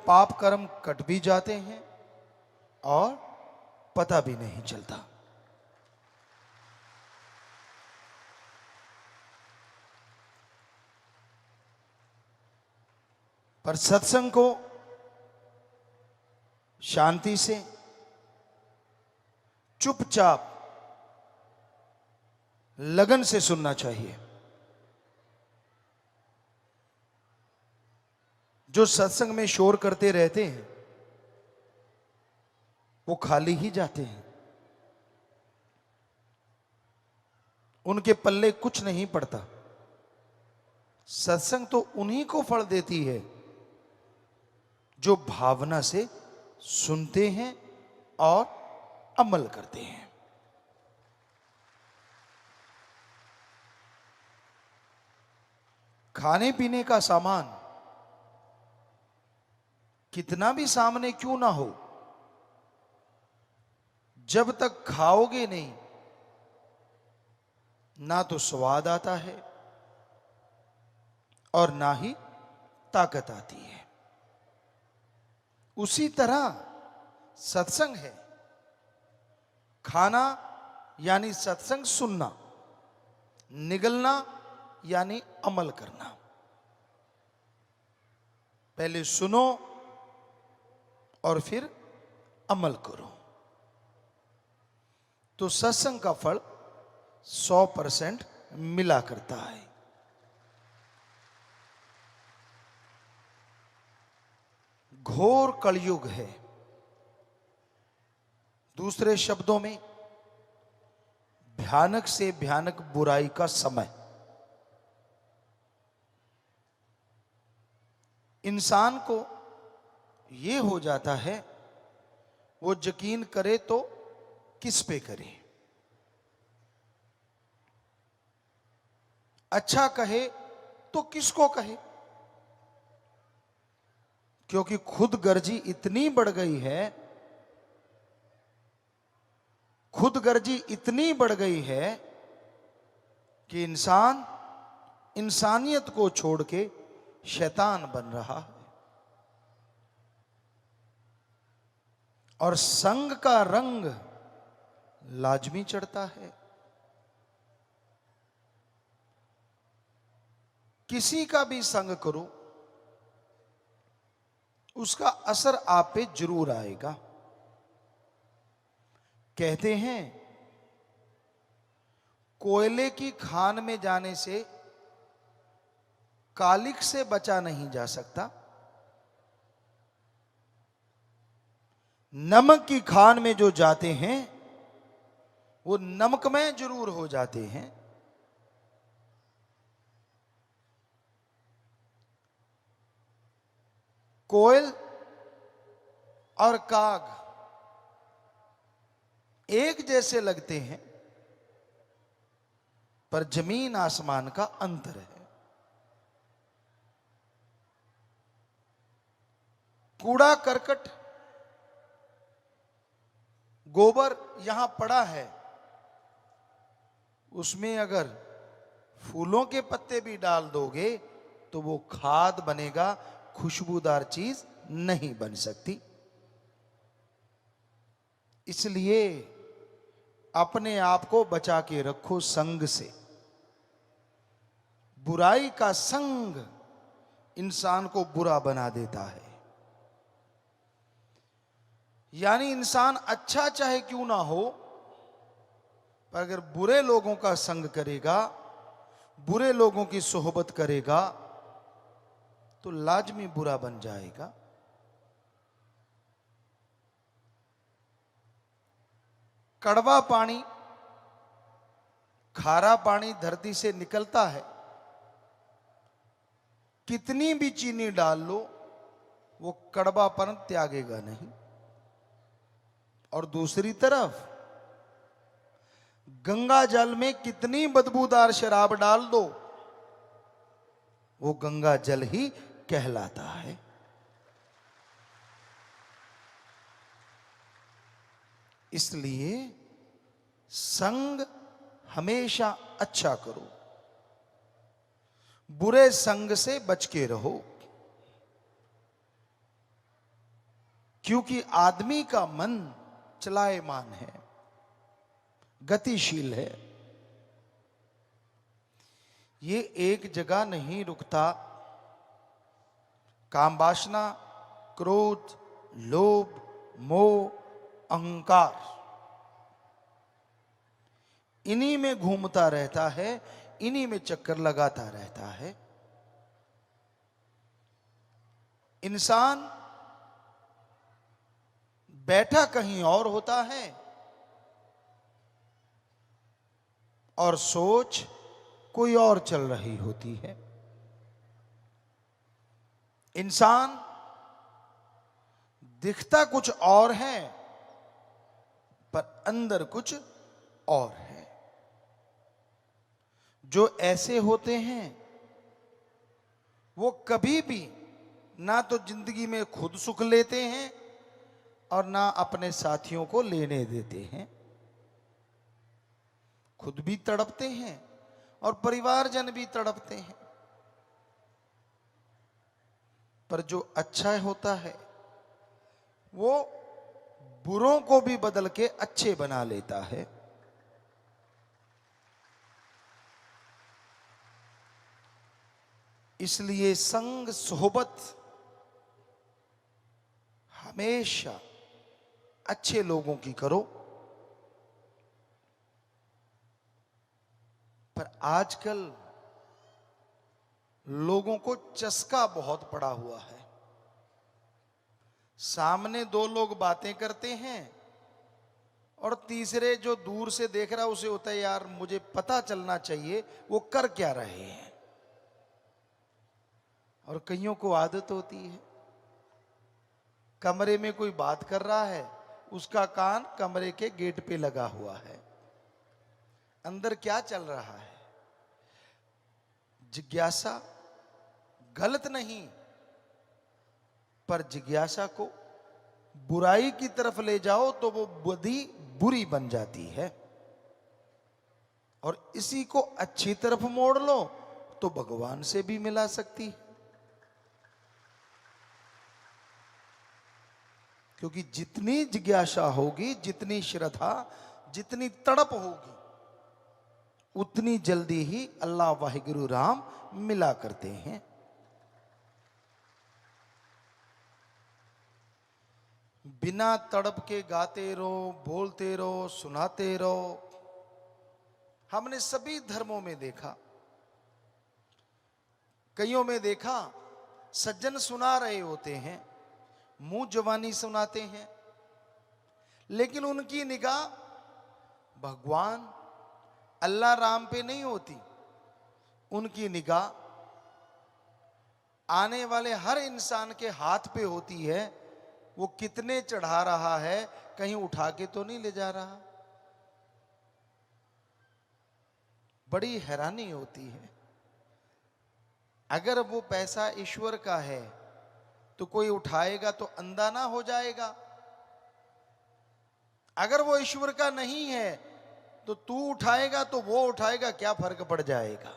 पाप कर्म कट भी जाते हैं और पता भी नहीं चलता। पर सत्संग को शांति से, चुपचाप, लगन से सुनना चाहिए। जो सत्संग में शोर करते रहते हैं वो खाली ही जाते हैं, उनके पल्ले कुछ नहीं पड़ता। सत्संग तो उन्हीं को फल देती है जो भावना से सुनते हैं और अमल करते हैं। खाने पीने का सामान कितना भी सामने क्यों ना हो, जब तक खाओगे नहीं ना तो स्वाद आता है और ना ही ताकत आती है। उसी तरह सत्संग है। खाना यानी सत्संग सुनना, निगलना यानी अमल करना। पहले सुनो और फिर अमल करो तो सत्संग का फल 100% मिला करता है। घोर कलयुग है, दूसरे शब्दों में भयानक से भयानक बुराई का समय। इंसान को यह हो जाता है वो यकीन करे तो किस पे करे, अच्छा कहे तो किसको कहे, क्योंकि खुदगर्जी इतनी बढ़ गई है, खुदगर्जी इतनी बढ़ गई है कि इंसान इंसानियत को छोड़ के शैतान बन रहा है। और संग का रंग लाजमी चढ़ता है। किसी का भी संग करो उसका असर आप पे जरूर आएगा। कहते हैं कोयले की खान में जाने से कालिख से बचा नहीं जा सकता, नमक की खान में जो जाते हैं वो नमकमय जरूर हो जाते हैं। कोयल और काग एक जैसे लगते हैं पर जमीन आसमान का अंतर है। कूड़ा करकट, गोबर यहां पड़ा है, उसमें अगर फूलों के पत्ते भी डाल दोगे तो वो खाद बनेगा, खुशबूदार चीज नहीं बन सकती। इसलिए अपने आप को बचा के रखो संग से। बुराई का संग इंसान को बुरा बना देता है। यानी इंसान अच्छा चाहे क्यों ना हो, पर अगर बुरे लोगों का संग करेगा, बुरे लोगों की सोहबत करेगा तो लाजमी बुरा बन जाएगा। कड़वा पानी, खारा पानी धरती से निकलता है, कितनी भी चीनी डाल लो वो कड़वापन त्यागेगा नहीं। और दूसरी तरफ गंगा जल में कितनी बदबूदार शराब डाल दो वो गंगा जल ही कहलाता है। इसलिए संग हमेशा अच्छा करो, बुरे संग से बच के रहो। क्योंकि आदमी का मन चलायमान है, गतिशील है, ये एक जगह नहीं रुकता। काम वासना, क्रोध, लोभ, मोह, अहंकार, इन्हीं में घूमता रहता है, इन्हीं में चक्कर लगाता रहता है। इंसान बैठा कहीं और होता है और सोच कोई और चल रही होती है। इंसान दिखता कुछ और है पर अंदर कुछ और है। जो ऐसे होते हैं वो कभी भी ना तो जिंदगी में खुद सुख लेते हैं और ना अपने साथियों को लेने देते हैं। खुद भी तड़पते हैं और परिवारजन भी तड़पते हैं। पर जो अच्छा होता है वो बुरों को भी बदल के अच्छे बना लेता है। इसलिए संग सोहबत हमेशा अच्छे लोगों की करो। पर आजकल लोगों को चस्का बहुत पड़ा हुआ है। सामने दो लोग बातें करते हैं और तीसरे जो दूर से देख रहा उसे होता है यार मुझे पता चलना चाहिए वो कर क्या रहे हैं। और कईयों को आदत होती है, कमरे में कोई बात कर रहा है, उसका कान कमरे के गेट पे लगा हुआ है, अंदर क्या चल रहा है। जिज्ञासा गलत नहीं, पर जिज्ञासा को बुराई की तरफ ले जाओ तो वो बुद्धि बुरी बन जाती है, और इसी को अच्छी तरफ मोड़ लो तो भगवान से भी मिला सकती है। क्योंकि जितनी जिज्ञासा होगी, जितनी श्रद्धा, जितनी तड़प होगी, उतनी जल्दी ही अल्लाह वाहिगुरु राम मिला करते हैं। बिना तड़प के गाते रहो, बोलते रहो, सुनाते रहो। हमने सभी धर्मों में देखा, कईयों में देखा सज्जन सुना रहे होते हैं, मुंह जवानी सुनाते हैं, लेकिन उनकी निगाह भगवान अल्लाह राम पे नहीं होती। उनकी निगाह आने वाले हर इंसान के हाथ पे होती है। वो कितने चढ़ा रहा है, कहीं उठा के तो नहीं ले जा रहा। बड़ी हैरानी होती है। अगर वो पैसा ईश्वर का है तो कोई उठाएगा तो अंधा ना हो जाएगा। अगर वो ईश्वर का नहीं है तो तू उठाएगा तो वो उठाएगा, क्या फर्क पड़ जाएगा।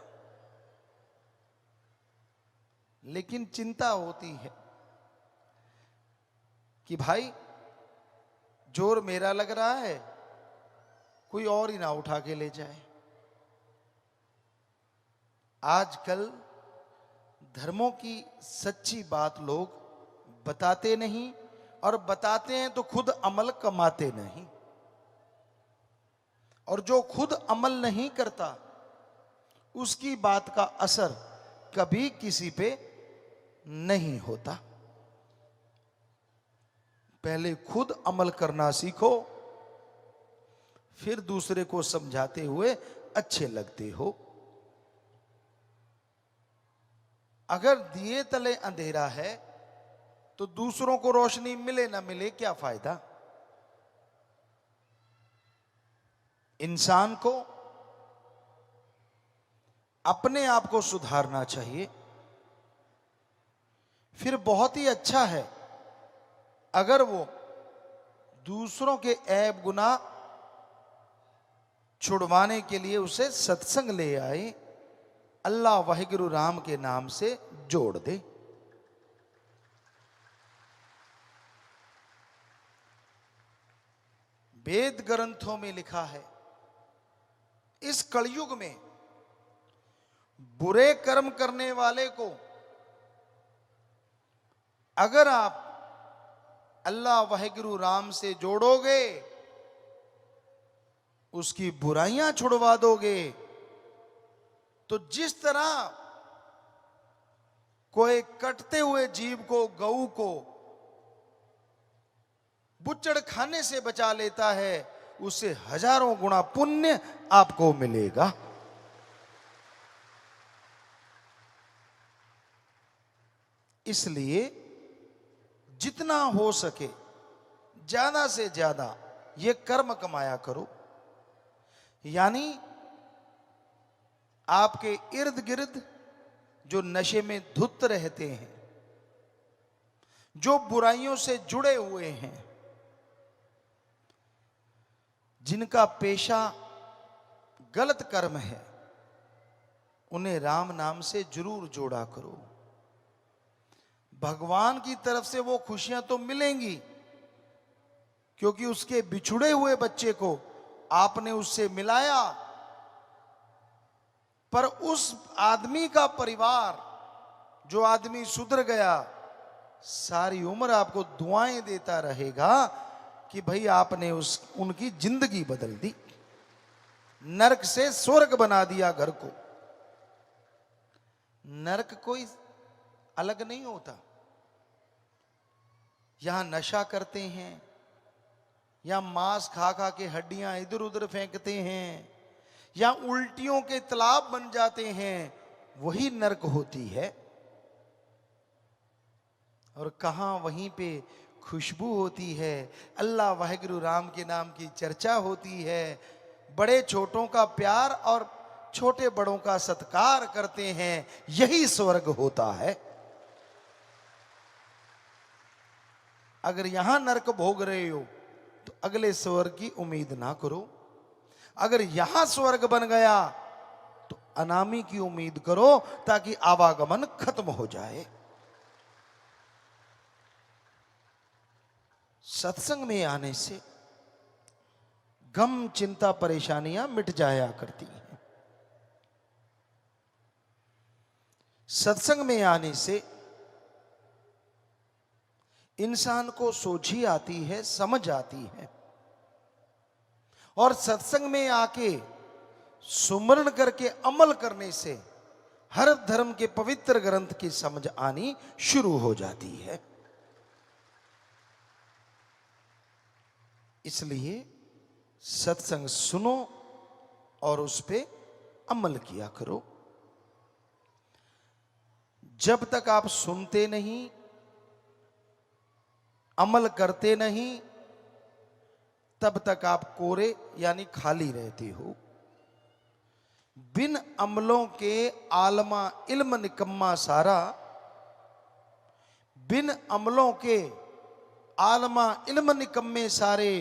लेकिन चिंता होती है कि भाई जोर मेरा लग रहा है, कोई और ही ना उठा के ले जाए। आजकल धर्मों की सच्ची बात लोग बताते नहीं, और बताते हैं तो खुद अमल कमाते नहीं। और जो खुद अमल नहीं करता उसकी बात का असर कभी किसी पे नहीं होता। पहले खुद अमल करना सीखो, फिर दूसरे को समझाते हुए अच्छे लगते हो। अगर दिए तले अंधेरा है तो दूसरों को रोशनी मिले ना मिले क्या फायदा। इंसान को अपने आप को सुधारना चाहिए। फिर बहुत ही अच्छा है अगर वो दूसरों के ऐब गुनाह छुड़वाने के लिए उसे सत्संग ले आए, अल्लाह वाहिगुरु राम के नाम से जोड़ दे। वेद ग्रंथों में लिखा है, इस कलयुग में बुरे कर्म करने वाले को अगर आप अल्लाह वाहिगुरु राम से जोड़ोगे, उसकी बुराइयां छुड़वा दोगे, तो जिस तरह कोई कटते हुए जीव को, गऊ को बुच्चड़ खाने से बचा लेता है, उससे हजारों गुना पुण्य आपको मिलेगा। इसलिए जितना हो सके ज्यादा से ज्यादा ये कर्म कमाया करो। यानी आपके इर्द गिर्द जो नशे में धुत रहते हैं, जो बुराइयों से जुड़े हुए हैं, जिनका पेशा गलत कर्म है, उन्हें राम नाम से जरूर जोड़ा करो। भगवान की तरफ से वो खुशियां तो मिलेंगी, क्योंकि उसके बिछुड़े हुए बच्चे को आपने उससे मिलाया, पर उस आदमी का परिवार, जो आदमी सुधर गया, सारी उम्र आपको दुआएं देता रहेगा कि भाई आपने उनकी जिंदगी बदल दी, नरक से स्वर्ग बना दिया घर को। नरक कोई अलग नहीं होता। यहां नशा करते हैं या मांस खा खा के हड्डियां इधर उधर फेंकते हैं या उल्टियों के तालाब बन जाते हैं, वही नरक होती है। और कहां वहीं पे खुशबू होती है, अल्लाह वाहिगुरु राम के नाम की चर्चा होती है, बड़े छोटों का प्यार और छोटे बड़ों का सत्कार करते हैं, यही स्वर्ग होता है। अगर यहां नरक भोग रहे हो तो अगले स्वर्ग की उम्मीद ना करो। अगर यहां स्वर्ग बन गया तो अनामी की उम्मीद करो, ताकि आवागमन खत्म हो जाए। सत्संग में आने से गम, चिंता, परेशानियां मिट जाया करती हैं। सत्संग में आने से इंसान को सोझी आती है, समझ आती है, और सत्संग में आके सुमरण करके अमल करने से हर धर्म के पवित्र ग्रंथ की समझ आनी शुरू हो जाती है। इसलिए सत्संग सुनो और उस पे अमल किया करो। जब तक आप सुनते नहीं, अमल करते नहीं, तब तक आप कोरे यानी खाली रहते हो। बिन अमलों के आलमा इल्म निकम्मा सारा, बिन अमलों के आलमा इल्म निकम्मे सारे,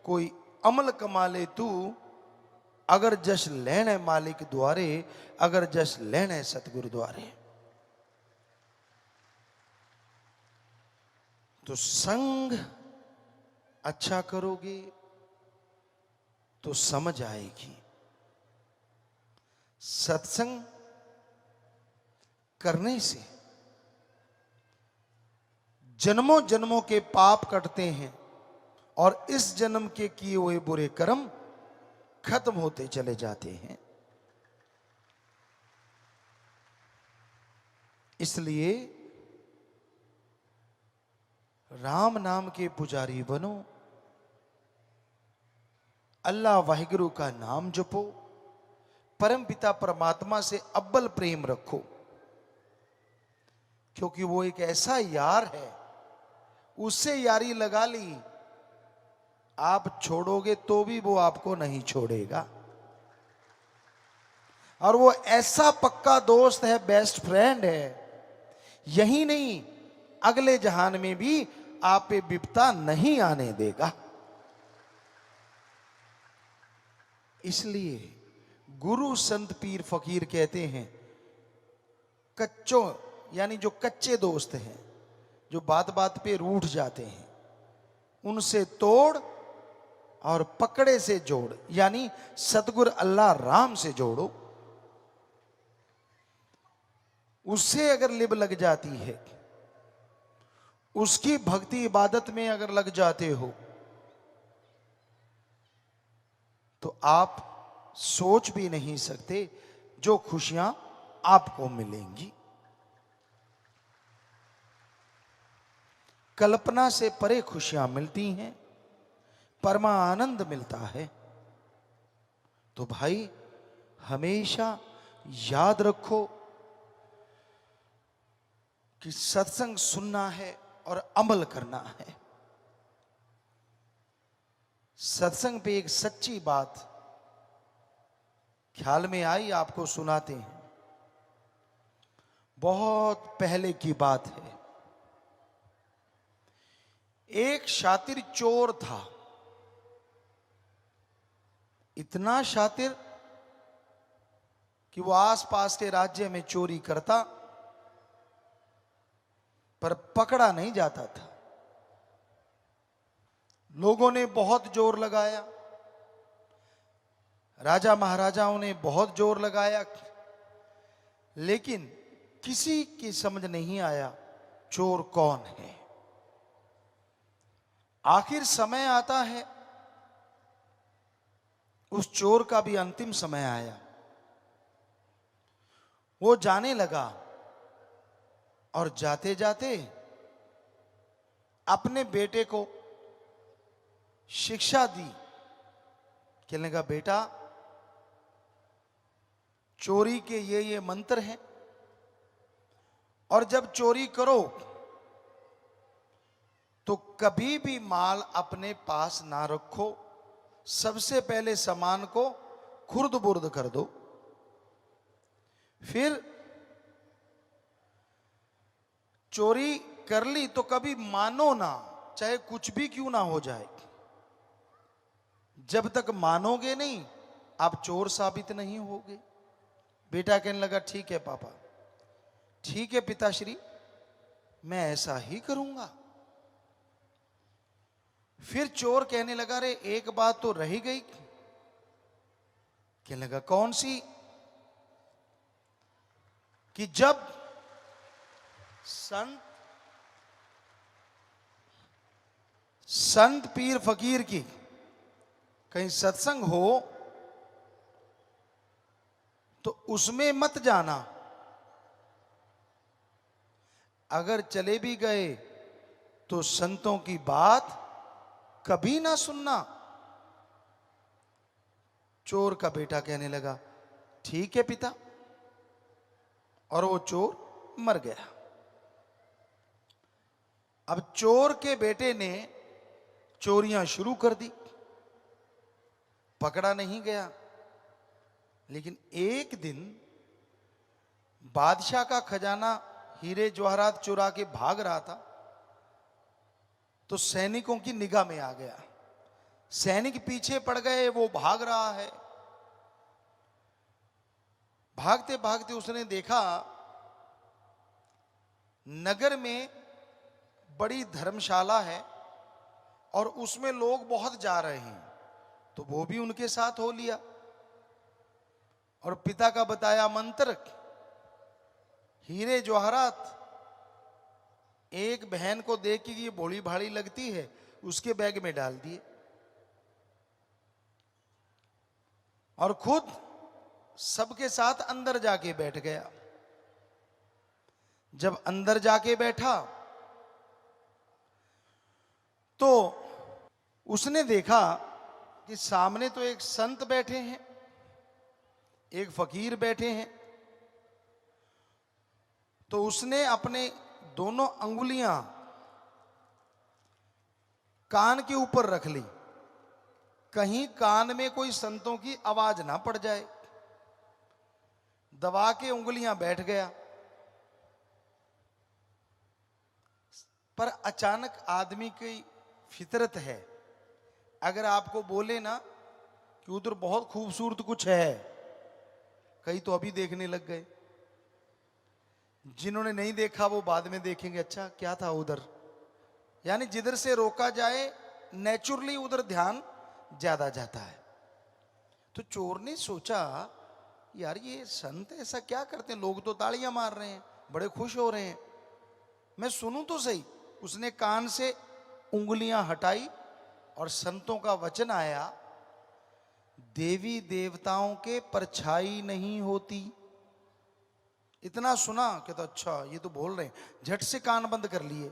कोई अमल कमा ले तू, अगर जश लेने मालिक द्वारे, अगर जश लेने सतगुरु द्वारे। तो संग अच्छा करोगे तो समझ आएगी। सत्संग करने से जन्मों जन्मों के पाप कटते हैं और इस जन्म के किए हुए बुरे कर्म खत्म होते चले जाते हैं। इसलिए राम नाम के पुजारी बनो, अल्लाह वाहिगुरु का नाम जपो, परम पिता परमात्मा से अव्वल प्रेम रखो, क्योंकि वो एक ऐसा यार है, उससे यारी लगा ली, आप छोड़ोगे तो भी वो आपको नहीं छोड़ेगा। और वो ऐसा पक्का दोस्त है, बेस्ट फ्रेंड है, यही नहीं अगले जहान में भी आप पे विपदा नहीं आने देगा। इसलिए गुरु संत पीर फकीर कहते हैं, कच्चों यानी जो कच्चे दोस्त हैं, जो बात बात पे रूठ जाते हैं, उनसे तोड़ और पकड़े से जोड़, यानी सतगुरु अल्लाह राम से जोड़ो। उससे अगर लिब लग जाती है, उसकी भक्ति इबादत में अगर लग जाते हो, तो आप सोच भी नहीं सकते जो खुशियां आपको मिलेंगी। कल्पना से परे खुशियां मिलती हैं, परमा आनंद मिलता है। तो भाई हमेशा याद रखो कि सत्संग सुनना है और अमल करना है। सत्संग पे एक सच्ची बात ख्याल में आई, आपको सुनाते हैं। बहुत पहले की बात है। एक शातिर चोर था, इतना शातिर कि वो आसपास के राज्य में चोरी करता, पर पकड़ा नहीं जाता था। लोगों ने बहुत जोर लगाया, राजा महाराजाओं ने बहुत जोर लगाया, लेकिन किसी की समझ नहीं आया चोर कौन है। आखिर समय आता है, उस चोर का भी अंतिम समय आया। वो जाने लगा और जाते जाते अपने बेटे को शिक्षा दी। कहने लगा, बेटा चोरी के ये मंत्र हैं, और जब चोरी करो तो कभी भी माल अपने पास ना रखो। सबसे पहले सामान को खुर्द बुर्द कर दो, फिर चोरी कर ली तो कभी मानो ना, चाहे कुछ भी क्यों ना हो जाए। जब तक मानोगे नहीं, आप चोर साबित नहीं होगे। बेटा कहने लगा, ठीक है पापा, ठीक है पिताश्री, मैं ऐसा ही करूंगा। फिर चोर कहने लगा, रे एक बात तो रह गई। कहने लगा, कौन सी? कि जब संत पीर फकीर की कहीं सत्संग हो तो उसमें मत जाना। अगर चले भी गए तो संतों की बात कभी ना सुनना। चोर का बेटा कहने लगा, ठीक है पिता, और वो चोर मर गया। अब चोर के बेटे ने चोरियां शुरू कर दी, पकड़ा नहीं गया। लेकिन एक दिन बादशाह का खजाना हीरे जवाहरात चुरा के भाग रहा था, तो सैनिकों की निगाह में आ गया। सैनिक पीछे पड़ गए, वो भाग रहा है। भागते भागते उसने देखा नगर में बड़ी धर्मशाला है और उसमें लोग बहुत जा रहे हैं, तो वो भी उनके साथ हो लिया। और पिता का बताया मंत्र, हीरे जवाहरात एक बहन को देख के ये भोली भाली लगती है, उसके बैग में डाल दिए और खुद सबके साथ अंदर जाके बैठ गया। जब अंदर जाके बैठा तो उसने देखा कि सामने तो एक संत बैठे हैं, एक फकीर बैठे हैं। तो उसने अपने दोनों अंगुलियां कान के ऊपर रख ली, कहीं कान में कोई संतों की आवाज ना पड़ जाए। दबा के उंगलियां बैठ गया। पर अचानक आदमी की फितरत है, अगर आपको बोले ना कि उधर बहुत खूबसूरत कुछ है, कई तो अभी देखने लग गए। जिन्होंने नहीं देखा वो बाद में देखेंगे, अच्छा क्या था उधर। यानी जिधर से रोका जाए नेचुरली उधर ध्यान ज्यादा जाता है। तो चोर ने सोचा, यार ये संत ऐसा क्या करते हैं, लोग तो तालियां मार रहे हैं, बड़े खुश हो रहे हैं, मैं सुनूं तो सही। उसने कान से उंगलियां हटाई और संतों का वचन आया, देवी देवताओं के परछाई नहीं होती। इतना सुना कि तो अच्छा ये तो बोल रहे हैं, झट से कान बंद कर लिए।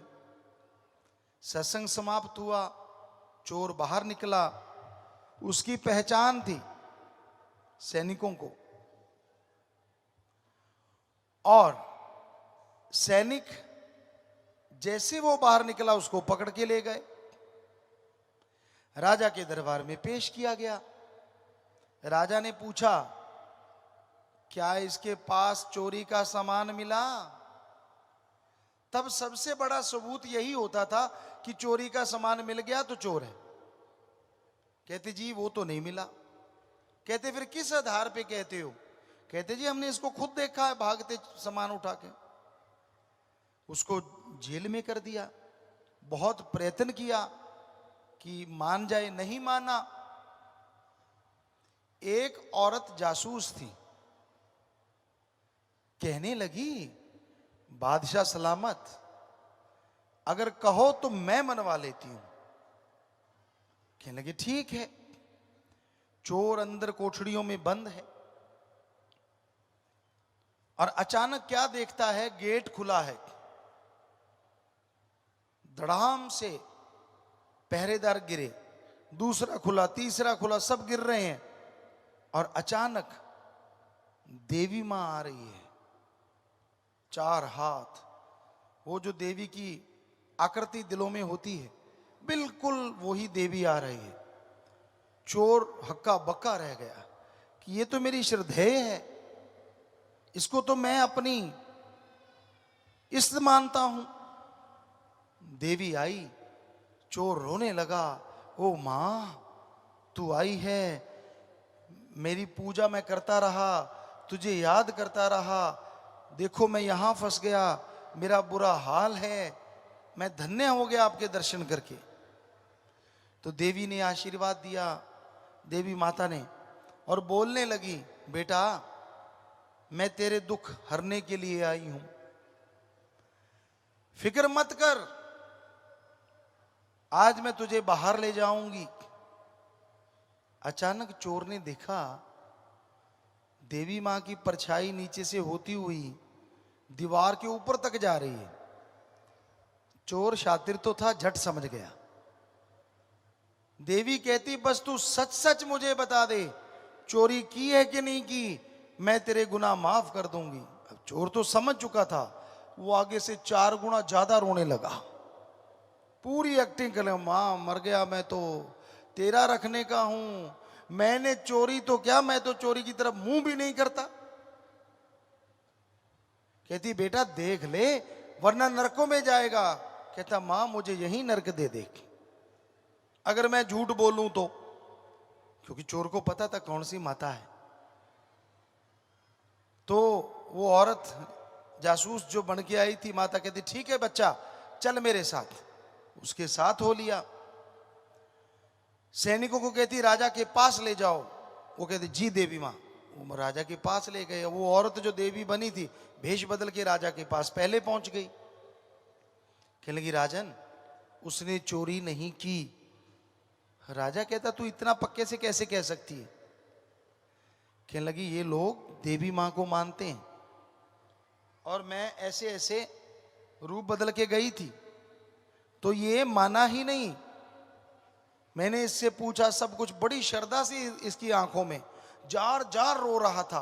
सत्संग समाप्त हुआ, चोर बाहर निकला। उसकी पहचान थी सैनिकों को, और सैनिक जैसे वो बाहर निकला उसको पकड़ के ले गए, राजा के दरबार में पेश किया गया। राजा ने पूछा, क्या इसके पास चोरी का सामान मिला? तब सबसे बड़ा सबूत यही होता था कि चोरी का सामान मिल गया तो चोर है। कहते जी वो तो नहीं मिला। कहते फिर किस आधार पे कहते हो? कहते जी हमने इसको खुद देखा है भागते सामान उठा के। उसको जेल में कर दिया, बहुत प्रयत्न किया कि मान जाए, नहीं माना। एक औरत जासूस थी, कहने लगी, बादशाह सलामत, अगर कहो तो मैं मनवा लेती हूं। कहने लगे ठीक है। चोर अंदर कोठड़ियों में बंद है और अचानक क्या देखता है, गेट खुला है, धड़ाम से पहरेदार गिरे, दूसरा खुला, तीसरा खुला, सब गिर रहे हैं। और अचानक देवी मां आ रही है, 4 हाथ, वो जो देवी की आकृति दिलों में होती है, बिल्कुल वही देवी आ रही है। चोर हक्का बक्का रह गया कि ये तो मेरी श्रद्धेय है, इसको तो मैं अपनी इष्ट मानता हूं। देवी आई, चोर रोने लगा, ओ मां तू आई है, मेरी पूजा मैं करता रहा, तुझे याद करता रहा, देखो मैं यहां फंस गया, मेरा बुरा हाल है, मैं धन्य हो गया आपके दर्शन करके। तो देवी ने आशीर्वाद दिया, देवी माता ने, और बोलने लगी, बेटा मैं तेरे दुख हरने के लिए आई हूं, फिक्र मत कर, आज मैं तुझे बाहर ले जाऊंगी। अचानक चोर ने देखा देवी मां की परछाई नीचे से होती हुई दीवार के ऊपर तक जा रही है। चोर शातिर तो था, झट समझ गया। देवी कहती, बस तू सच सच मुझे बता दे, चोरी की है कि नहीं की, मैं तेरे गुनाह माफ कर दूंगी। अब चोर तो समझ चुका था, वो आगे से 4 गुना ज्यादा रोने लगा, पूरी एक्टिंग कर, मां मर गया, मैं तो तेरा रखने का हूं, मैंने चोरी तो क्या, मैं तो चोरी की तरफ मुंह भी नहीं करता। कहती बेटा देख ले वरना नरकों में जाएगा। कहता मां मुझे यही नरक दे दे अगर मैं झूठ बोलूं तो, क्योंकि चोर को पता था कौन सी माता है। तो वो औरत जासूस जो बन के आई थी, माता कहती ठीक है बच्चा चल मेरे साथ, उसके साथ हो लिया। सैनिकों को कहती राजा के पास ले जाओ, वो कहती जी देवी मां। वो राजा के पास ले गए। वो औरत जो देवी बनी थी भेष बदल के राजा के पास पहले पहुंच गई। कहने लगी राजन उसने चोरी नहीं की। राजा कहता तू इतना पक्के से कैसे कह सकती है? कहने लगी ये लोग देवी मां को मानते हैं और मैं ऐसे ऐसे रूप बदल के गई थी तो ये माना ही नहीं। मैंने इससे पूछा सब कुछ, बड़ी श्रद्धा से इसकी आंखों में जार जार रो रहा था,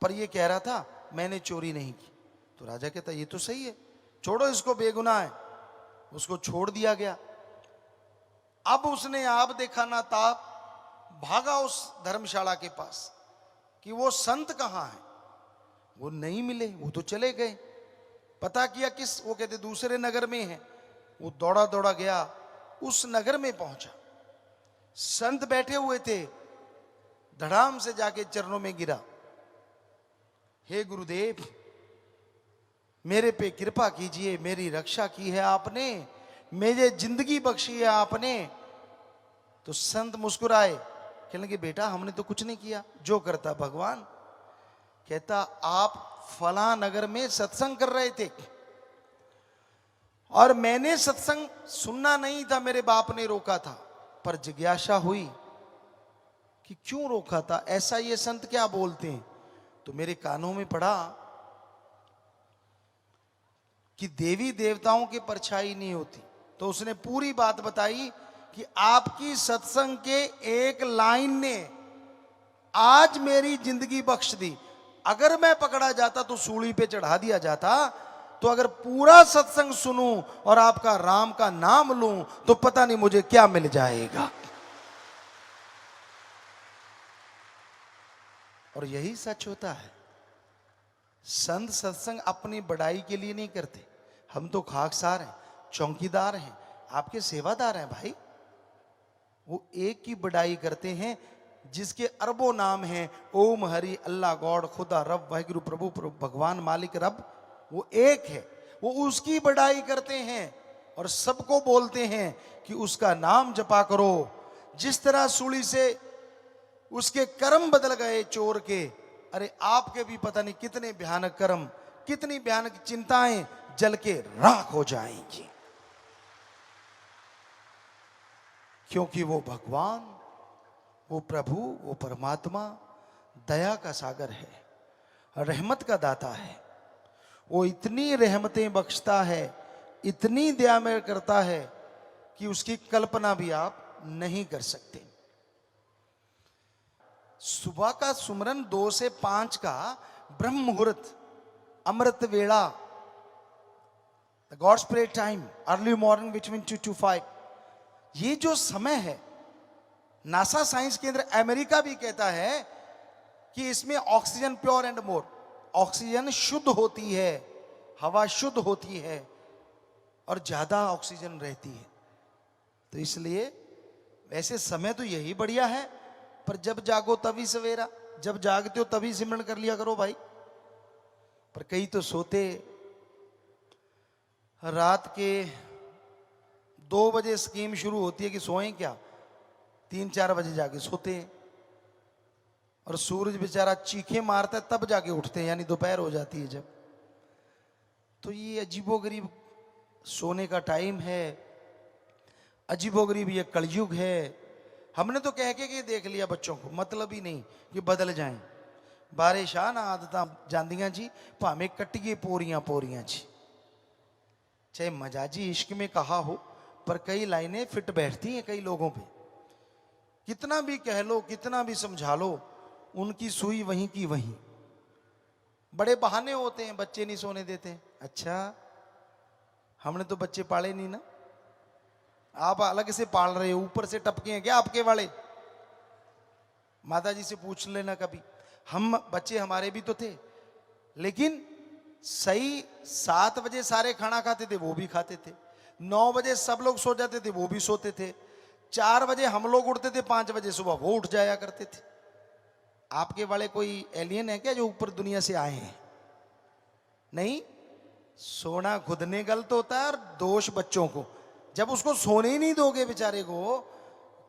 पर ये कह रहा था मैंने चोरी नहीं की। तो राजा कहता ये तो सही है, छोड़ो इसको, बेगुनाह है। उसको छोड़ दिया गया। अब उसने आप देखा ना ताप, भागा उस धर्मशाला के पास कि वो संत कहां है। वो नहीं मिले, वो तो चले गए। पता किया किस, वो कहते दूसरे नगर में है। वो दौड़ा दौड़ा गया, उस नगर में पहुंचा। संत बैठे हुए थे, धड़ाम से जाके चरणों में गिरा, हे गुरुदेव मेरे पे कृपा कीजिए, मेरी रक्षा की है आपने, मुझे जिंदगी बख्शी है आपने, तो संत मुस्कुराए, कहने लगे बेटा हमने तो कुछ नहीं किया, जो करता भगवान। कहता आप फला नगर में सत्संग कर रहे थे और मैंने सत्संग सुनना नहीं था, मेरे बाप ने रोका था, पर जिज्ञासा हुई कि क्यों रोका था, ऐसा ये संत क्या बोलते हैं। तो मेरे कानों में पड़ा कि देवी देवताओं की परछाई नहीं होती। तो उसने पूरी बात बताई कि आपकी सत्संग के एक लाइन ने आज मेरी जिंदगी बख्श दी। अगर मैं पकड़ा जाता तो सूली पे चढ़ा दिया जाता, तो अगर पूरा सत्संग सुनूं और आपका राम का नाम लूं तो पता नहीं मुझे क्या मिल जाएगा। और यही सच होता है। संत सत्संग अपनी बड़ाई के लिए नहीं करते। हम तो खाकसार हैं, चौकीदार हैं, आपके सेवादार हैं भाई। वो एक की बड़ाई करते हैं जिसके अरबों नाम हैं, ओम हरि अल्लाह गॉड खुदा रब वाहिगुरु प्रभु भगवान मालिक रब, वो एक है। वो उसकी बड़ाई करते हैं और सबको बोलते हैं कि उसका नाम जपा करो। जिस तरह सूली से उसके कर्म बदल गए चोर के, अरे आपके भी पता नहीं कितने भयानक कर्म, कितनी भयानक चिंताएं जल के राख हो जाएंगी, क्योंकि वो भगवान, वो प्रभु, वो परमात्मा दया का सागर है, रहमत का दाता है। वो इतनी रहमतें बख्शता है, इतनी दया में करता है कि उसकी कल्पना भी आप नहीं कर सकते। सुबह का सुमरन 2 से 5 का ब्रह्म मुहूर्त, अमृत वेला, God's pray time, early morning between 2 to 5, ये जो समय है, नासा साइंस केंद्र अमेरिका भी कहता है कि इसमें oxygen pure and more, oxygen शुद्ध होती है, हवा शुद्ध होती है और ज्यादा ऑक्सीजन रहती है। तो इसलिए वैसे समय तो यही बढ़िया है, पर जब जागो तभी सवेरा, जब जागते हो तभी सिमरन कर लिया करो भाई। पर कई तो सोते रात के 2 बजे स्कीम शुरू होती है कि सोएं क्या, 3-4 बजे जाके सोते हैं और सूरज बेचारा चीखे मारता है तब जाके उठते हैं, यानी दोपहर हो जाती है जब। तो ये अजीबोगरीब सोने का टाइम है, अजीबोगरीब ये कलयुग है। हमने तो कह के देख लिया बच्चों को, मतलब ही नहीं कि बदल जाएं। बारे शाह ना आदत जांदियां जी, भावे कट्टिए पोरियां पोरियां जी। चाहे मजाजी इश्क में कहा हो, पर कई लाइनें फिट बैठती हैं कई लोगों पे। कितना भी कह लो, कितना भी समझा लो, उनकी सुई वहीं की वहीं। बड़े बहाने होते हैं, बच्चे नहीं सोने देते। अच्छा, हमने तो बच्चे पाले नहीं ना, आप अलग से पाल रहे हो, ऊपर से टपके हैं क्या आपके वाले? माता जी से पूछ लेना कभी। हम बच्चे हमारे भी तो थे, लेकिन सही 7 बजे सारे खाना खाते थे, वो भी खाते थे। 9 बजे सब लोग सो जाते थे, वो भी सोते थे। 4 बजे हम लोग उठते थे, 5 बजे सुबह वो उठ जाया करते थे। आपके वाले कोई एलियन है क्या जो ऊपर दुनिया से आए हैं? नहीं, सोना खुद ने गलत होता है और दोष बच्चों को। जब उसको सोने ही नहीं दोगे बेचारे को,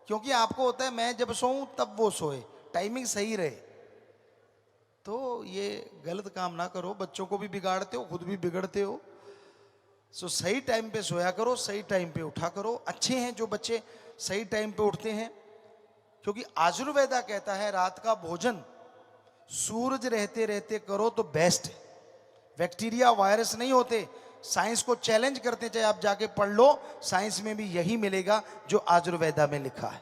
क्योंकि आपको होता है मैं जब सोऊं तब वो सोए, टाइमिंग सही रहे, तो ये गलत काम ना करो, बच्चों को भी बिगाड़ते हो, खुद भी बिगड़ते हो। सो सही टाइम पे सोया करो, सही टाइम पे उठा करो। अच्छे हैं जो बच्चे सही टाइम पे उठते हैं, क्योंकि आयुर्वेदा कहता है रात का भोजन सूरज रहते रहते करो तो बेस्ट है। बैक्टीरिया वायरस नहीं होते, साइंस को चैलेंज करते, चाहे आप जाके पढ़ लो, साइंस में भी यही मिलेगा जो आयुर्वेदा में लिखा है।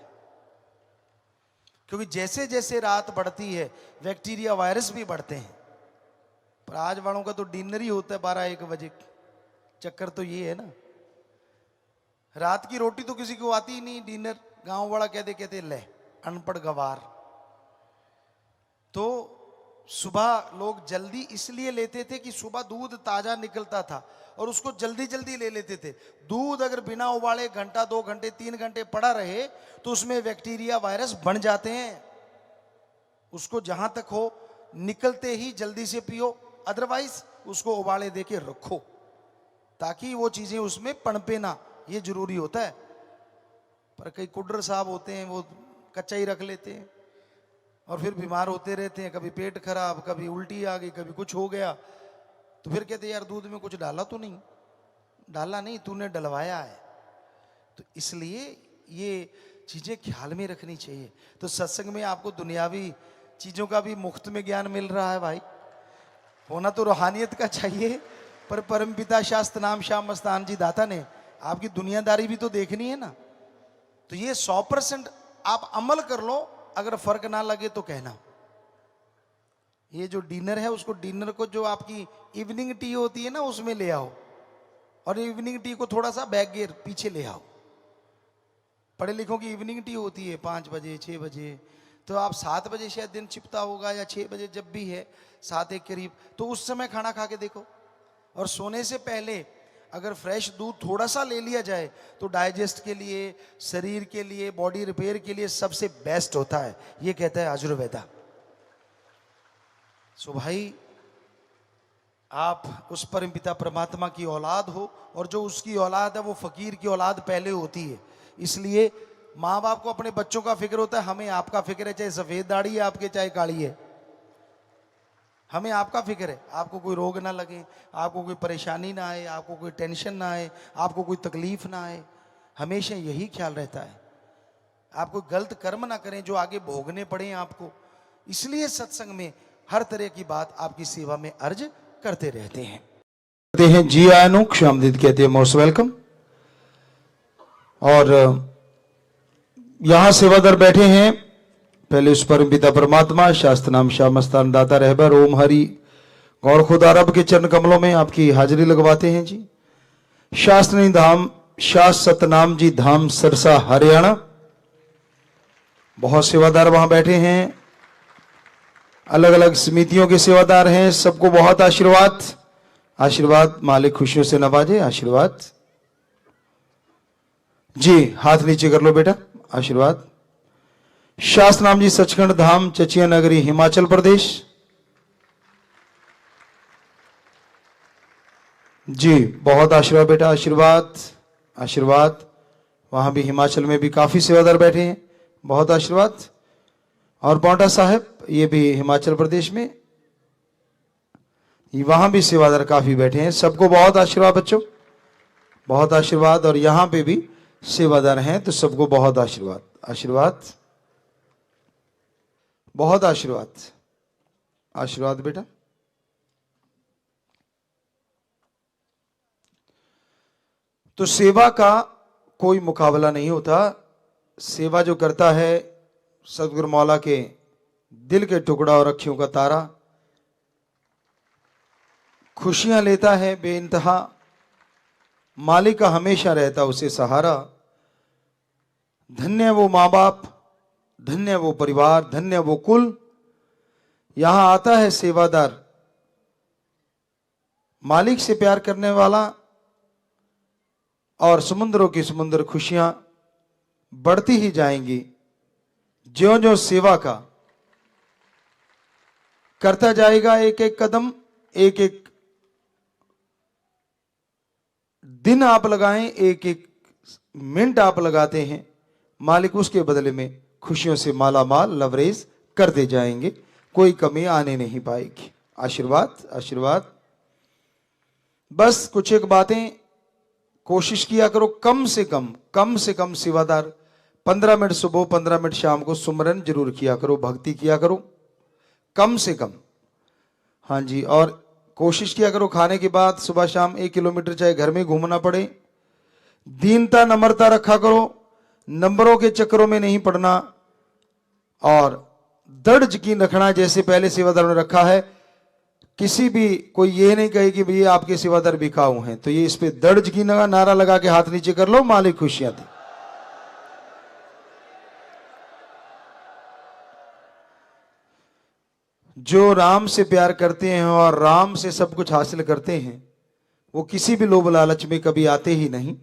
क्योंकि जैसे जैसे रात बढ़ती है बैक्टीरिया वायरस भी बढ़ते हैं। पर आज वालों का तो डिनर ही होता है 12-1 बजे। चक्कर तो ये है ना, रात की रोटी तो किसी को आती ही नहीं, डिनर गांव वाला कहते कहते ले अनपढ़ गवार। तो सुबह लोग जल्दी इसलिए लेते थे कि सुबह दूध ताजा निकलता था और उसको जल्दी जल्दी ले लेते थे। दूध अगर बिना उबाले घंटा 2 घंटे 3 घंटे पड़ा रहे तो उसमें बैक्टीरिया वायरस बढ़ जाते हैं। उसको जहां तक हो निकलते ही जल्दी से पियो, अदरवाइज उसको उबाले देके रखो ताकि वो चीजें उसमें पनपे ना, ये जरूरी होता है। पर कई कुड्र साहब होते हैं, वो कच्चा ही रख लेते हैं और फिर बीमार होते रहते हैं, कभी पेट खराब, कभी उल्टी आ गई, कभी कुछ हो गया, तो फिर कहते यार दूध में कुछ डाला तो नहीं। डाला नहीं, तूने डलवाया है। तो इसलिए ये चीजें ख्याल में रखनी चाहिए। तो सत्संग में आपको दुनियावी चीजों का भी मुफ्त में ज्ञान मिल रहा है भाई। होना तो रूहानियत का चाहिए, पर परमपिता शास्त्र नाम श्याम मस्तान जी दाता ने आपकी दुनियादारी भी तो देखनी है ना। तो ये 100% आप अमल कर लो, अगर फर्क ना लगे तो कहना। ये जो डिनर है, उसको डिनर को जो आपकी इवनिंग टी होती है ना, उसमें ले आओ, और इवनिंग टी को थोड़ा सा बैक गियर पीछे ले आओ। पढ़े लिखों की इवनिंग टी होती है 5 बजे 6 बजे, तो आप 7 बजे शायद दिन छिपता होगा, या 6 बजे जब भी है 7 एक करीब, तो उस समय खाना खा के देखो। और सोने से पहले अगर फ्रेश दूध थोड़ा सा ले लिया जाए तो डाइजेस्ट के लिए, शरीर के लिए, बॉडी रिपेयर के लिए सबसे बेस्ट होता है, ये कहता है आयुर्वेदा। सो भाई, आप उस परमपिता परमात्मा की औलाद हो, और जो उसकी औलाद है वो फकीर की औलाद पहले होती है। इसलिए माँ बाप को अपने बच्चों का फिक्र होता है, हमें आपका फिक्र है, चाहे सफेद दाढ़ी है आपके चाहे काली है, हमें आपका फिक्र है। आपको कोई रोग ना लगे, आपको कोई परेशानी ना आए, आपको कोई टेंशन ना आए, आपको कोई तकलीफ ना आए, हमेशा यही ख्याल रहता है। आप कोई गलत कर्म ना करें जो आगे भोगने पड़े आपको। इसलिए सत्संग में हर तरह की बात आपकी सेवा में अर्ज करते रहते हैं। कहते हैं जी आयनु क्षामदित, कहते हैं मोस्ट वेलकम। और यहां सेवादार बैठे हैं, पहले उस परमपिता परमात्मा शास्त्र नाम श्याम मस्तान दाता रहबर ओम हरि गौर खुदा रब के चरण कमलों में आपकी हाजिरी लगवाते हैं जी। शास्त्री धाम शाश्वत सतनाम जी धाम सरसा हरियाणा, बहुत सेवादार वहां बैठे हैं, अलग अलग समितियों के सेवादार हैं। सबको बहुत आशीर्वाद, आशीर्वाद मालिक खुशियों से नवाजे। आशीर्वाद जी, हाथ नीचे कर लो बेटा, आशीर्वाद। शास्त्र नाम जी सचखंड धाम चचिया नगरी हिमाचल प्रदेश जी, बहुत आशीर्वाद बेटा, आशीर्वाद आशीर्वाद। वहां भी हिमाचल में भी काफी सेवादार बैठे हैं, बहुत आशीर्वाद। और पौंटा साहब, ये भी हिमाचल प्रदेश में, वहां भी सेवादार काफी बैठे हैं। सबको बहुत आशीर्वाद बच्चों, बहुत आशीर्वाद। और यहां पे भी सेवादार हैं, तो सबको बहुत आशीर्वाद, आशीर्वाद, बहुत आशीर्वाद, आशीर्वाद बेटा। तो सेवा का कोई मुकाबला नहीं होता। सेवा जो करता है सदगुरु मौला के दिल के टुकड़ा और अखियों का तारा, खुशियां लेता है बेइंतहा, मालिक का हमेशा रहता उसे सहारा। धन्य वो माँ बाप, धन्य वो परिवार, धन्य वो कुल। यहां आता है सेवादार, मालिक से प्यार करने वाला, और समुद्रों की समुद्र खुशियां बढ़ती ही जाएंगी ज्यों ज्यों सेवा का करता जाएगा। एक एक कदम, एक एक दिन आप लगाएं, एक एक मिनट आप लगाते हैं, मालिक उसके बदले में खुशियों से माला माल लवरेज करते जाएंगे, कोई कमी आने नहीं पाएगी। आशीर्वाद आशीर्वाद। बस कुछ एक बातें कोशिश किया करो, कम से कम सेवादार 15 मिनट सुबह 15 मिनट शाम को सुमरन जरूर किया करो, भक्ति किया करो, कम से कम। हाँ जी, और कोशिश किया करो खाने के बाद सुबह शाम 1 किलोमीटर चाहे घर में घूमना पड़े। दीनता नम्रता रखा करो, नंबरों के चक्करों में नहीं पड़ना, और दृढ़ यकीन रखना जैसे पहले सेवादार ने रखा है। किसी भी कोई ये नहीं कहे कि भैया आपके सेवादार बिकाऊ हैं, तो ये इस पे दृढ़ यकीन का नारा लगा के हाथ नीचे कर लो, मालिक खुशियां दे। जो राम से प्यार करते हैं और राम से सब कुछ हासिल करते हैं, वो किसी भी लोभ लालच में कभी आते ही नहीं,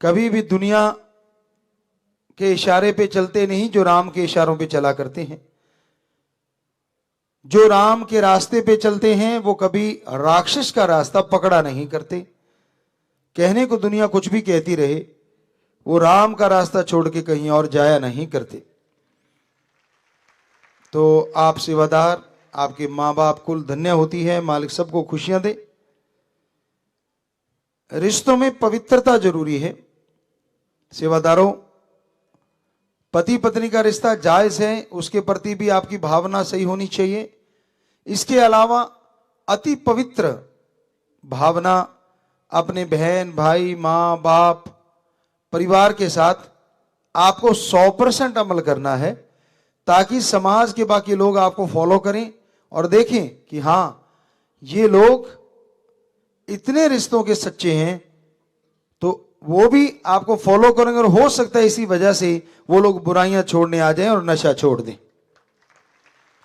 कभी भी दुनिया के इशारे पे चलते नहीं, जो राम के इशारों पे चला करते हैं। जो राम के रास्ते पे चलते हैं वो कभी राक्षस का रास्ता पकड़ा नहीं करते। कहने को दुनिया कुछ भी कहती रहे, वो राम का रास्ता छोड़ के कहीं और जाया नहीं करते। तो आप सेवादार, आपके माँ बाप कुल धन्य होती है, मालिक सबको खुशियां दे। रिश्तों में पवित्रता जरूरी है सेवादारों। पति पत्नी का रिश्ता जायज है, उसके प्रति भी आपकी भावना सही होनी चाहिए। इसके अलावा अति पवित्र भावना अपने बहन भाई माँ बाप परिवार के साथ आपको 100% अमल करना है, ताकि समाज के बाकी लोग आपको फॉलो करें और देखें कि हां ये लोग इतने रिश्तों के सच्चे हैं, तो वो भी आपको फॉलो करेंगे। और हो सकता है इसी वजह से वो लोग बुराइयां छोड़ने आ जाएं और नशा छोड़ दें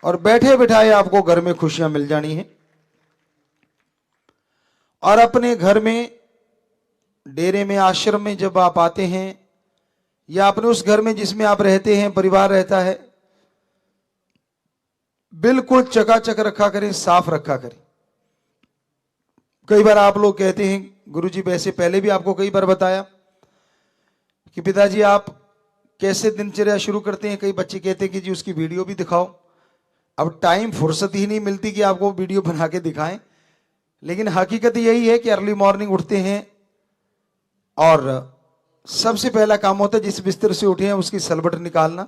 और बैठे बिठाए आपको घर में खुशियां मिल जानी है। और अपने घर में, डेरे में, आश्रम में जब आप आते हैं या अपने उस घर में जिसमें आप रहते हैं, परिवार रहता है, बिल्कुल चकाचक रखा करें, साफ रखा करें। कई बार आप लोग कहते हैं, गुरुजी वैसे पहले भी आपको कई बार बताया कि पिताजी आप कैसे दिनचर्या शुरू करते हैं। कई बच्चे कहते हैं कि जी उसकी वीडियो भी दिखाओ। अब टाइम फुर्सत ही नहीं मिलती कि आपको वीडियो बना के दिखाएं, लेकिन हकीकत यही है कि अर्ली मॉर्निंग उठते हैं और सबसे पहला काम होता है जिस बिस्तर से उठे हैं उसकी सलवट निकालना।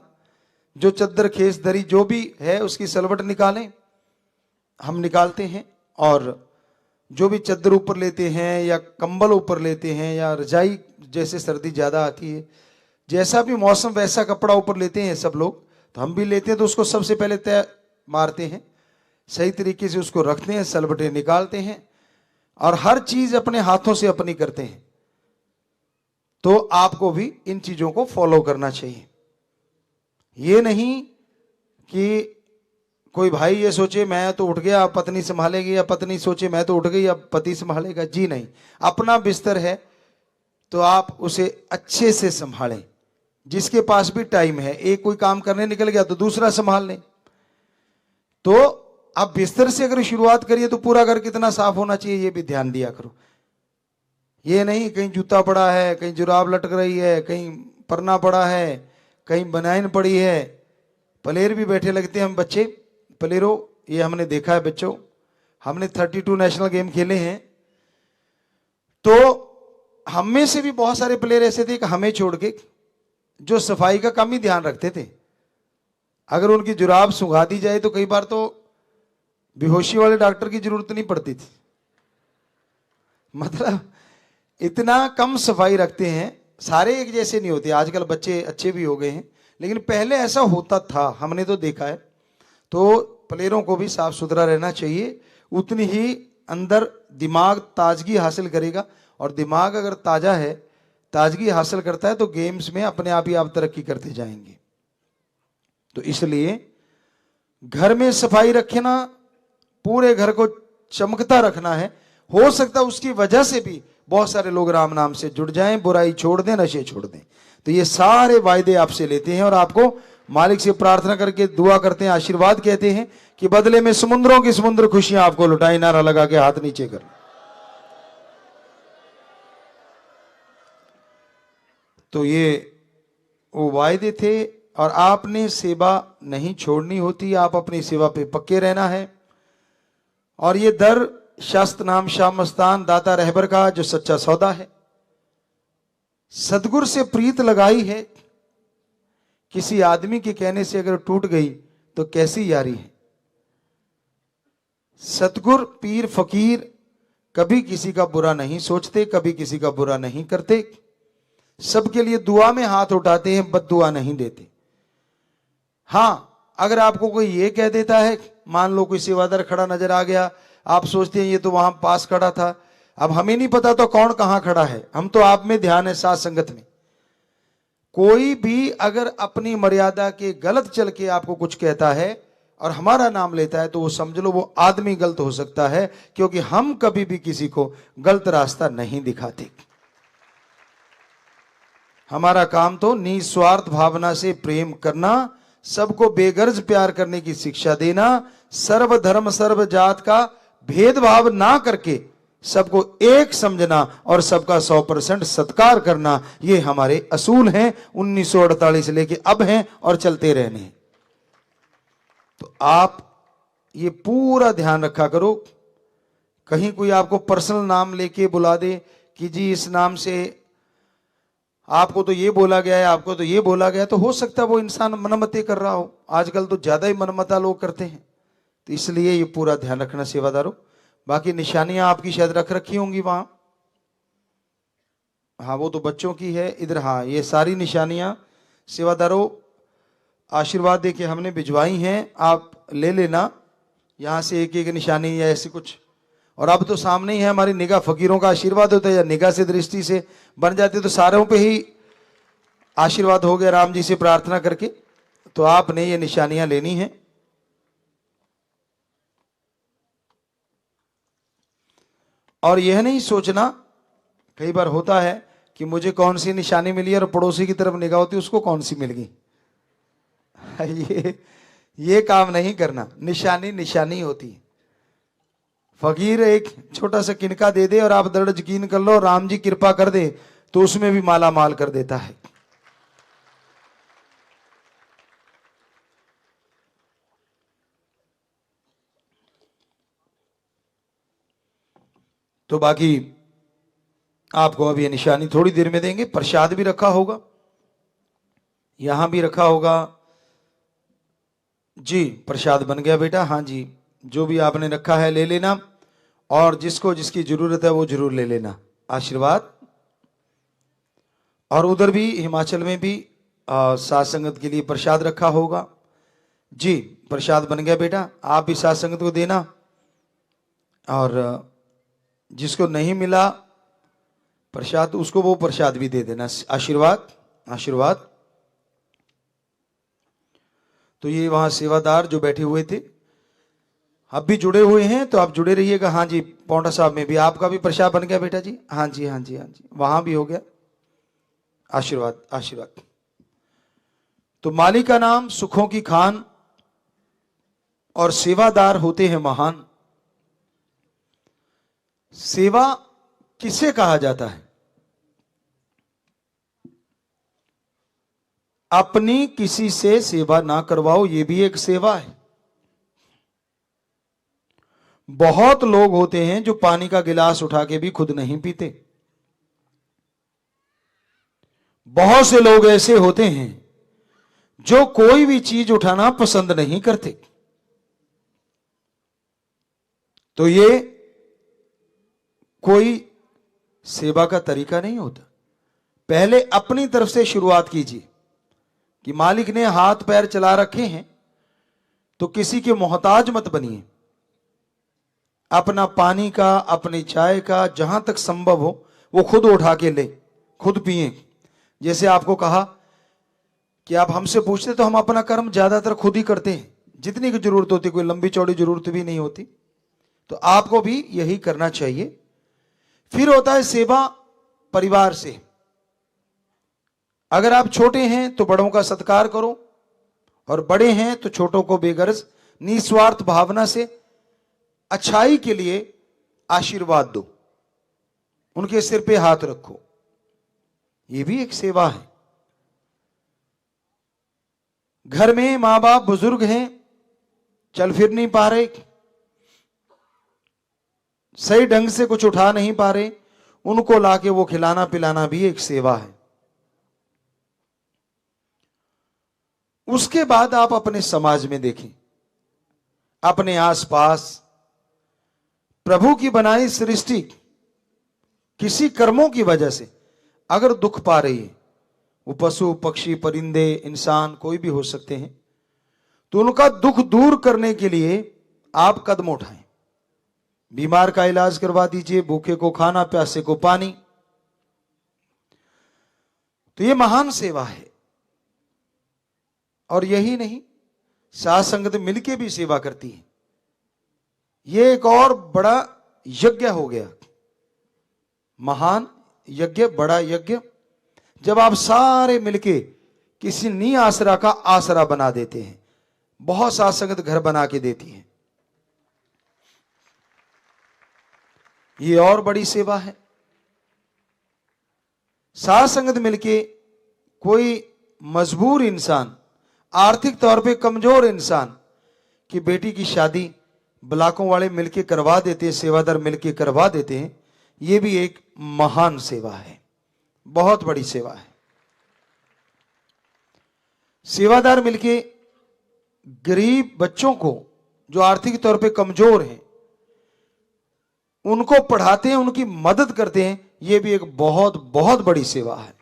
जो चद्दर खेस दरी जो भी है उसकी सलवट निकालें, हम निकालते हैं। और जो भी चद्दर ऊपर लेते हैं या कंबल ऊपर लेते हैं या रजाई, जैसे सर्दी ज़्यादा आती है, जैसा भी मौसम वैसा कपड़ा ऊपर लेते हैं सब लोग, तो हम भी लेते हैं। तो उसको सबसे पहले तय मारते हैं, सही तरीके से उसको रखते हैं, सलबटे निकालते हैं और हर चीज़ अपने हाथों से अपनी करते हैं। तो आपको भी इन चीज़ों को फॉलो करना चाहिए। ये नहीं कि कोई भाई ये सोचे मैं तो उठ गया अब पत्नी संभालेगी, या पत्नी सोचे मैं तो उठ गई अब पति संभालेगा। जी नहीं, अपना बिस्तर है तो आप उसे अच्छे से संभालें। जिसके पास भी टाइम है, एक कोई काम करने निकल गया तो दूसरा संभाल लें। तो आप बिस्तर से अगर शुरुआत करिए तो पूरा घर कितना साफ होना चाहिए ये भी ध्यान दिया करो। ये नहीं कहीं जूता पड़ा है, कहीं जुराब लटक रही है, कहीं परना पड़ा है, कहीं बनाइन पड़ी है। प्लेयर भी बैठे लगते हैं हम बच्चे, प्लेयरों, ये हमने देखा है बच्चों, हमने 32 नेशनल गेम खेले हैं। तो हम में से भी बहुत सारे प्लेयर ऐसे थे कि हमें छोड़ के जो सफाई का कम ही ध्यान रखते थे। अगर उनकी जुराब सुंघा दी जाए तो कई बार तो बेहोशी वाले डॉक्टर की जरूरत नहीं पड़ती थी। मतलब इतना कम सफाई रखते हैं। सारे एक जैसे नहीं होते, आजकल बच्चे अच्छे भी हो गए हैं, लेकिन पहले ऐसा होता था, हमने तो देखा है। तो प्लेयरों को भी साफ सुथरा रहना चाहिए, उतनी ही अंदर दिमाग ताजगी हासिल करेगा। और दिमाग अगर ताजा है, ताजगी हासिल करता है, तो गेम्स में अपने आप ही आप तरक्की करते जाएंगे। तो इसलिए घर में सफाई रखना, पूरे घर को चमकता रखना है। हो सकता है उसकी वजह से भी बहुत सारे लोग राम नाम से जुड़ जाएं, बुराई छोड़ दें, नशे छोड़ दें। तो ये सारे वायदे आपसे लेते हैं और आपको मालिक से प्रार्थना करके दुआ करते हैं, आशीर्वाद कहते हैं कि बदले में समुद्रों की समुद्र खुशियां आपको लुटाई। नारा लगा के हाथ नीचे कर। तो ये वो वायदे थे और आपने सेवा नहीं छोड़नी होती, आप अपनी सेवा पे पक्के रहना है। और ये दर शास्त्र नाम शाह मस्तान दाता रहबर का जो सच्चा सौदा है, सदगुरु से प्रीत लगाई है। किसी आदमी के कहने से अगर टूट गई तो कैसी यारी है। सतगुर पीर फकीर कभी किसी का बुरा नहीं सोचते, कभी किसी का बुरा नहीं करते, सबके लिए दुआ में हाथ उठाते हैं, बद्दुआ नहीं देते। हां, अगर आपको कोई ये कह देता है, मान लो कोई सेवादार खड़ा नजर आ गया, आप सोचते हैं ये तो वहां पास खड़ा था, अब हमें नहीं पता तो कौन कहां खड़ा है, हम तो आप में ध्यान है, साथ संगत में। कोई भी अगर अपनी मर्यादा के गलत चल के आपको कुछ कहता है और हमारा नाम लेता है, तो वो समझ लो वो आदमी गलत हो सकता है, क्योंकि हम कभी भी किसी को गलत रास्ता नहीं दिखाते। हमारा काम तो निस्वार्थ भावना से प्रेम करना, सबको बेगर्ज प्यार करने की शिक्षा देना, सर्व धर्म सर्व जात का भेदभाव ना करके सबको एक समझना और सबका 100% सत्कार करना, ये हमारे असूल हैं, 1948 से लेके अब हैं और चलते रहने हैं। तो आप ये पूरा ध्यान रखा करो, कहीं कोई आपको पर्सनल नाम लेके बुला दे कि जी इस नाम से आपको तो ये बोला गया है, आपको तो ये बोला गया है, तो हो सकता है वो इंसान मनमते कर रहा हो। आजकल तो ज्यादा ही मनमता लोग करते हैं, तो इसलिए ये पूरा ध्यान रखना सेवादारों। बाकी निशानियां आपकी शायद रख रखी होंगी वहां, हाँ वो तो बच्चों की है इधर, हाँ ये सारी निशानियां सेवादारों आशीर्वाद दे के हमने भिजवाई हैं, आप ले लेना यहां से एक एक निशानी या ऐसी कुछ। और अब तो सामने ही है, हमारी निगाह फकीरों का आशीर्वाद होता है, या निगाह से दृष्टि से बन जाती है तो सारों पे ही आशीर्वाद हो गया राम जी से प्रार्थना करके। तो आपने ये निशानियां लेनी है। और यह नहीं सोचना, कई बार होता है कि मुझे कौन सी निशानी मिली और पड़ोसी की तरफ निगाह होती उसको कौन सी मिल गई। ये काम नहीं करना, निशानी निशानी होती है। फकीर एक छोटा सा किनका दे दे और आप दृढ़ यकीन कर लो राम जी कृपा कर दे तो उसमें भी माला माल कर देता है। तो बाकी आपको अब ये निशानी थोड़ी देर में देंगे। प्रसाद भी रखा होगा, यहां भी रखा होगा जी। प्रसाद बन गया बेटा, हाँ जी, जो भी आपने रखा है ले लेना, और जिसको जिसकी जरूरत है वो जरूर ले लेना आशीर्वाद। और उधर भी हिमाचल में भी साथ संगत के लिए प्रसाद रखा होगा जी। प्रसाद बन गया बेटा, आप भी साथ संगत को देना, और जिसको नहीं मिला प्रसाद उसको वो प्रसाद भी दे देना, आशीर्वाद आशीर्वाद। तो ये वहां सेवादार जो बैठे हुए थे अब भी जुड़े हुए हैं, तो आप जुड़े रहिएगा। हाँ जी, पौंटा साहब में भी आपका भी प्रसाद बन गया बेटा जी, हाँ जी हाँ जी हाँ जी, वहां भी हो गया, आशीर्वाद आशीर्वाद। तो मालिक का नाम सुखों की खान और सेवादार होते हैं महान। सेवा किसे कहा जाता है? अपनी किसी से सेवा ना करवाओ, यह भी एक सेवा है। बहुत लोग होते हैं जो पानी का गिलास उठा के भी खुद नहीं पीते। बहुत से लोग ऐसे होते हैं जो कोई भी चीज उठाना पसंद नहीं करते। तो ये कोई सेवा का तरीका नहीं होता। पहले अपनी तरफ से शुरुआत कीजिए कि मालिक ने हाथ पैर चला रखे हैं तो किसी के मोहताज मत बनिए। अपना पानी का, अपनी चाय का जहां तक संभव हो वो खुद उठा के ले, खुद पिए। जैसे आपको कहा कि आप हमसे पूछते तो हम अपना कर्म ज्यादातर खुद ही करते हैं, जितनी की जरूरत होती, कोई लंबी चौड़ी जरूरत भी नहीं होती। तो आपको भी यही करना चाहिए। फिर होता है सेवा परिवार से। अगर आप छोटे हैं तो बड़ों का सत्कार करो, और बड़े हैं तो छोटों को बेगरज निस्वार्थ भावना से अच्छाई के लिए आशीर्वाद दो, उनके सिर पे हाथ रखो, ये भी एक सेवा है। घर में मां बाप बुजुर्ग हैं, चल फिर नहीं पा रहे, सही ढंग से कुछ उठा नहीं पा रहे, उनको लाके वो खिलाना पिलाना भी एक सेवा है। उसके बाद आप अपने समाज में देखें, अपने आसपास प्रभु की बनाई सृष्टि किसी कर्मों की वजह से अगर दुख पा रही है, वो पशु पक्षी परिंदे इंसान कोई भी हो सकते हैं, तो उनका दुख दूर करने के लिए आप कदम उठाएं। बीमार का इलाज करवा दीजिए, भूखे को खाना, प्यासे को पानी। तो ये महान सेवा है। और यही नहीं, साथ संगत मिलके भी सेवा करती है। ये एक और बड़ा यज्ञ हो गया, महान यज्ञ, बड़ा यज्ञ, जब आप सारे मिलके किसी नी आसरा का आसरा बना देते हैं। बहुत साथ संगत घर बना के देती है। ये और बड़ी सेवा है। साथ संगत मिलके कोई मजबूर इंसान, आर्थिक तौर पे कमजोर इंसान की बेटी की शादी ब्लॉकों वाले मिलके करवा देते हैं, सेवादार मिलके करवा देते हैं। ये भी एक महान सेवा है, बहुत बड़ी सेवा है। सेवादार मिलके गरीब बच्चों को जो आर्थिक तौर पे कमजोर हैं उनको पढ़ाते हैं, उनकी मदद करते हैं। ये भी एक बहुत बहुत बड़ी सेवा है।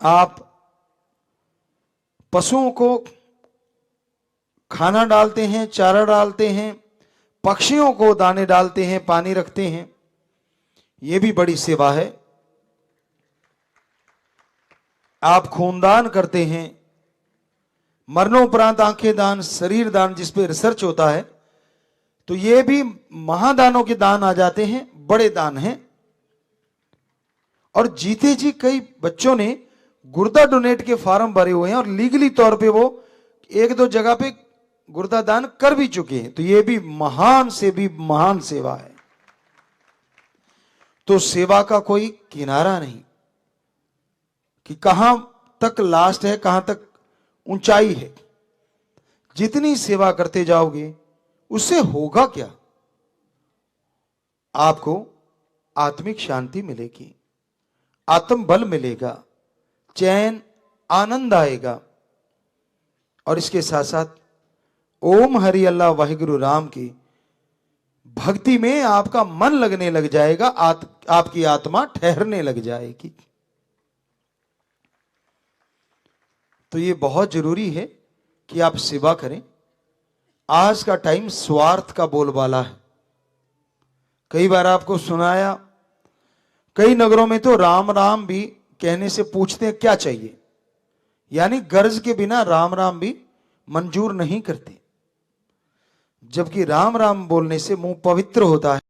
आप पशुओं को खाना डालते हैं, चारा डालते हैं, पक्षियों को दाने डालते हैं, पानी रखते हैं। ये भी बड़ी सेवा है। आप खूनदान करते हैं, मरणोपरांत आंखें दान, शरीर दान जिस पे रिसर्च होता है, तो ये भी महादानों के दान आ जाते हैं, बड़े दान हैं। और जीते जी कई बच्चों ने गुर्दा डोनेट के फॉर्म भरे हुए हैं और लीगली तौर पे वो एक दो जगह पे गुर्दा दान कर भी चुके हैं। तो ये भी महान से भी महान सेवा है। तो सेवा का कोई किनारा नहीं कि कहां तक लास्ट है, कहां तक ऊंचाई है। जितनी सेवा करते जाओगे उससे होगा क्या? आपको आत्मिक शांति मिलेगी, आत्म बल मिलेगा, चैन, आनंद आएगा। और इसके साथ साथ ओम हरि अल्लाह वाहिगुरु राम की भक्ति में आपका मन लगने लग जाएगा, आपकी आत्मा ठहरने लग जाएगी। तो ये बहुत जरूरी है कि आप सेवा करें। आज का टाइम स्वार्थ का बोलबाला है। कई बार आपको सुनाया, कई नगरों में तो राम राम भी कहने से पूछते हैं क्या चाहिए, यानी गर्ज के बिना राम राम भी मंजूर नहीं करते। जबकि राम राम बोलने से मुंह पवित्र होता है।